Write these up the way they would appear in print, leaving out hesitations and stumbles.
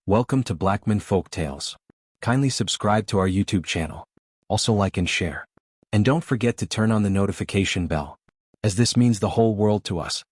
Welcome to Blackman Folktales. Kindly subscribe to our YouTube channel. Also like and share. And don't forget to turn on the notification bell, as this means the whole world to us.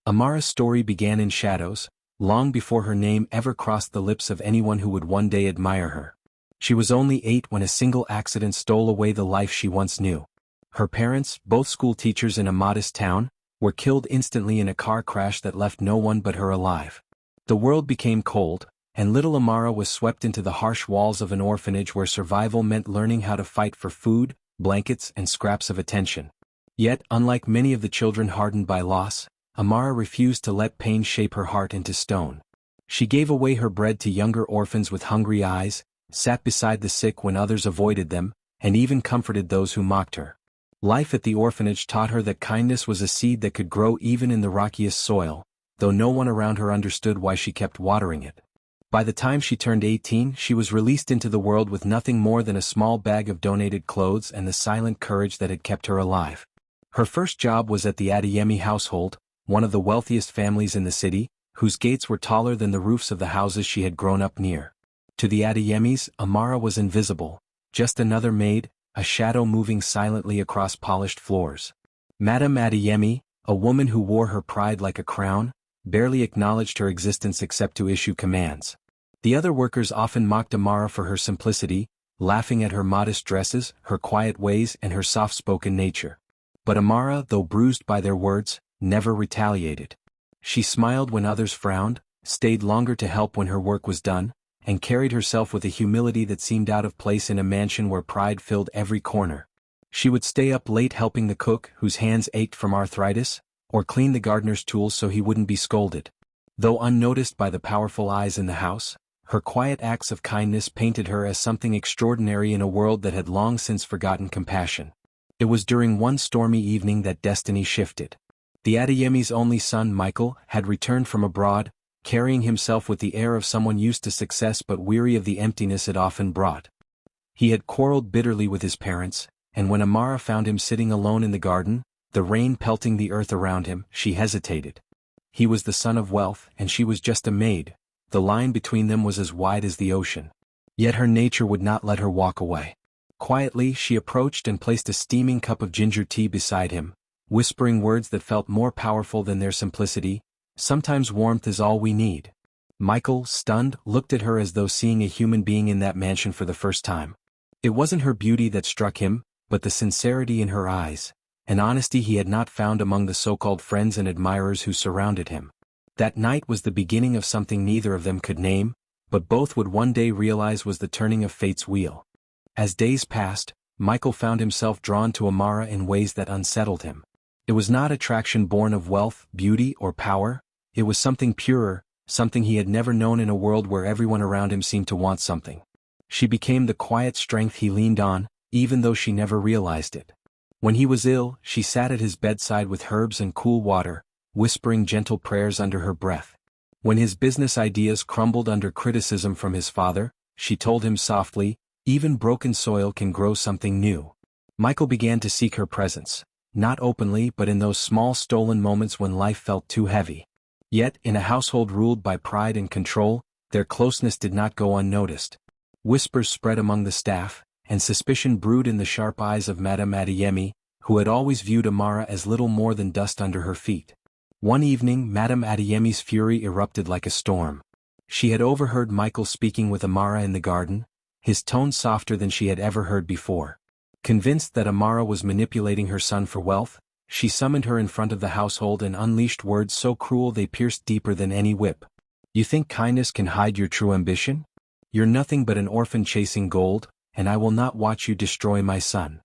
Amara's story began in shadows, long before her name ever crossed the lips of anyone who would one day admire her. She was only 8 when a single accident stole away the life she once knew. Her parents, both school teachers in a modest town, were killed instantly in a car crash that left no one but her alive. The world became cold, and little Amara was swept into the harsh walls of an orphanage where survival meant learning how to fight for food, blankets, and scraps of attention. Yet, unlike many of the children hardened by loss, Amara refused to let pain shape her heart into stone. She gave away her bread to younger orphans with hungry eyes, sat beside the sick when others avoided them, and even comforted those who mocked her. Life at the orphanage taught her that kindness was a seed that could grow even in the rockiest soil, though no one around her understood why she kept watering it. By the time she turned 18, she was released into the world with nothing more than a small bag of donated clothes and the silent courage that had kept her alive. Her first job was at the Adeyemi household, one of the wealthiest families in the city, whose gates were taller than the roofs of the houses she had grown up near. To the Adeyemis, Amara was invisible, just another maid, a shadow moving silently across polished floors. Madame Adeyemi, a woman who wore her pride like a crown, barely acknowledged her existence except to issue commands. The other workers often mocked Amara for her simplicity, laughing at her modest dresses, her quiet ways, and her soft-spoken nature. But Amara, though bruised by their words, never retaliated. She smiled when others frowned, stayed longer to help when her work was done, and carried herself with a humility that seemed out of place in a mansion where pride filled every corner. She would stay up late helping the cook, whose hands ached from arthritis, or clean the gardener's tools so he wouldn't be scolded. Though unnoticed by the powerful eyes in the house, her quiet acts of kindness painted her as something extraordinary in a world that had long since forgotten compassion. It was during one stormy evening that destiny shifted. The Adeyemi's only son, Michael, had returned from abroad, carrying himself with the air of someone used to success but weary of the emptiness it often brought. He had quarreled bitterly with his parents, and when Amara found him sitting alone in the garden, the rain pelting the earth around him, she hesitated. He was the son of wealth, and she was just a maid. The line between them was as wide as the ocean. Yet her nature would not let her walk away. Quietly, she approached and placed a steaming cup of ginger tea beside him, whispering words that felt more powerful than their simplicity. Sometimes warmth is all we need. Michael, stunned, looked at her as though seeing a human being in that mansion for the first time. It wasn't her beauty that struck him, but the sincerity in her eyes, an honesty he had not found among the so-called friends and admirers who surrounded him. That night was the beginning of something neither of them could name, but both would one day realize was the turning of fate's wheel. As days passed, Michael found himself drawn to Amara in ways that unsettled him. It was not attraction born of wealth, beauty, or power. It was something purer, something he had never known in a world where everyone around him seemed to want something. She became the quiet strength he leaned on, even though she never realized it. When he was ill, she sat at his bedside with herbs and cool water, whispering gentle prayers under her breath. When his business ideas crumbled under criticism from his father, she told him softly, "Even broken soil can grow something new." Michael began to seek her presence, not openly but in those small stolen moments when life felt too heavy. Yet, in a household ruled by pride and control, their closeness did not go unnoticed. Whispers spread among the staff, and suspicion brewed in the sharp eyes of Madame Adeyemi, who had always viewed Amara as little more than dust under her feet. One evening, Madame Adeyemi's fury erupted like a storm. She had overheard Michael speaking with Amara in the garden, his tone softer than she had ever heard before. Convinced that Amara was manipulating her son for wealth, she summoned her in front of the household and unleashed words so cruel they pierced deeper than any whip. "You think kindness can hide your true ambition? You're nothing but an orphan chasing gold, and I will not watch you destroy my son."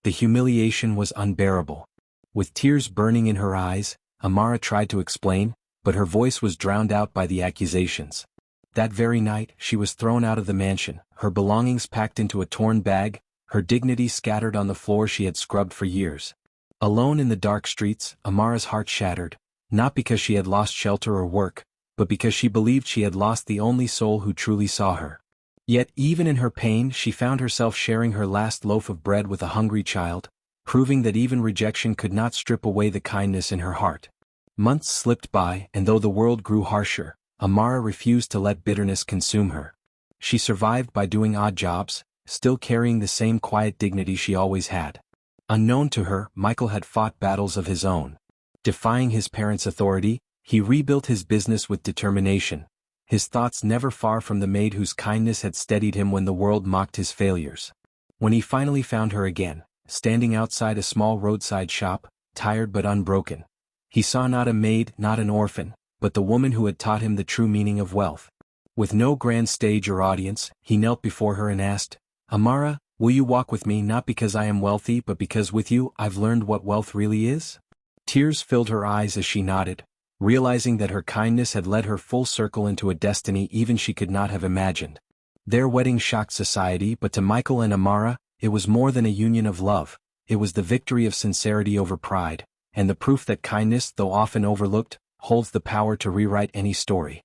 The humiliation was unbearable. With tears burning in her eyes, Amara tried to explain, but her voice was drowned out by the accusations. That very night, she was thrown out of the mansion, her belongings packed into a torn bag, her dignity scattered on the floor she had scrubbed for years. Alone in the dark streets, Amara's heart shattered, not because she had lost shelter or work, but because she believed she had lost the only soul who truly saw her. Yet, even in her pain, she found herself sharing her last loaf of bread with a hungry child, proving that even rejection could not strip away the kindness in her heart. Months slipped by, and though the world grew harsher, Amara refused to let bitterness consume her. She survived by doing odd jobs, still carrying the same quiet dignity she always had. Unknown to her, Michael had fought battles of his own. Defying his parents' authority, he rebuilt his business with determination, his thoughts never far from the maid whose kindness had steadied him when the world mocked his failures. When he finally found her again, standing outside a small roadside shop, tired but unbroken, he saw not a maid, not an orphan, but the woman who had taught him the true meaning of wealth. With no grand stage or audience, he knelt before her and asked, "Amara, will you walk with me not because I am wealthy but because with you I've learned what wealth really is?" Tears filled her eyes as she nodded, realizing that her kindness had led her full circle into a destiny even she could not have imagined. Their wedding shocked society, but to Michael and Amara, it was more than a union of love. It was the victory of sincerity over pride, and the proof that kindness, though often overlooked, holds the power to rewrite any story.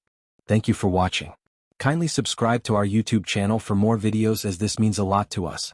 Thank you for watching. Kindly subscribe to our YouTube channel for more videos as this means a lot to us.